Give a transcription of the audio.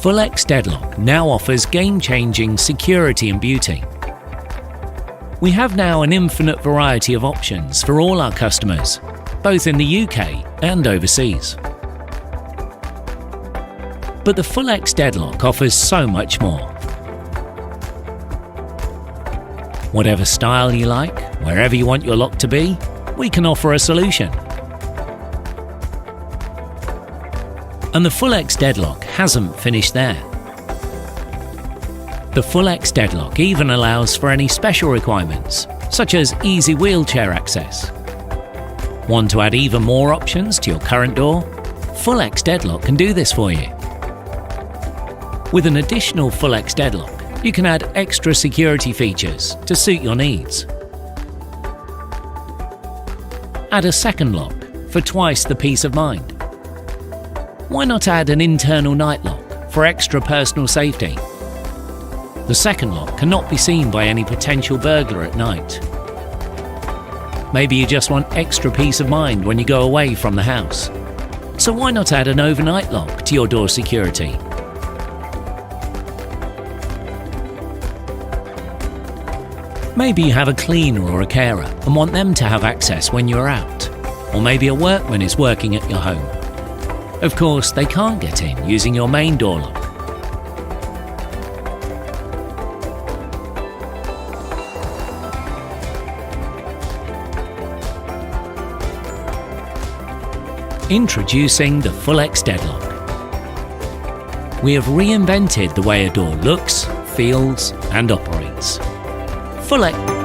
Fullex Dedlok now offers game-changing security and beauty. We have now an infinite variety of options for all our customers, both in the UK and overseas. But the Fullex Dedlok offers so much more. Whatever style you like, wherever you want your lock to be, we can offer a solution. And the Fullex Dedlok hasn't finished there. The Fullex Dedlok even allows for any special requirements, such as easy wheelchair access. Want to add even more options to your current door? Fullex Dedlok can do this for you. With an additional Fullex Dedlok, you can add extra security features to suit your needs. Add a second lock for twice the peace of mind. Why not add an internal night lock for extra personal safety? The second lock cannot be seen by any potential burglar at night. Maybe you just want extra peace of mind when you go away from the house. So why not add an overnight lock to your door security? Maybe you have a cleaner or a carer and want them to have access when you're out. Or maybe a workman is working at your home. Of course, they can't get in using your main door lock. Introducing the Fullex Dedlok. We have reinvented the way a door looks, feels and operates. Fullex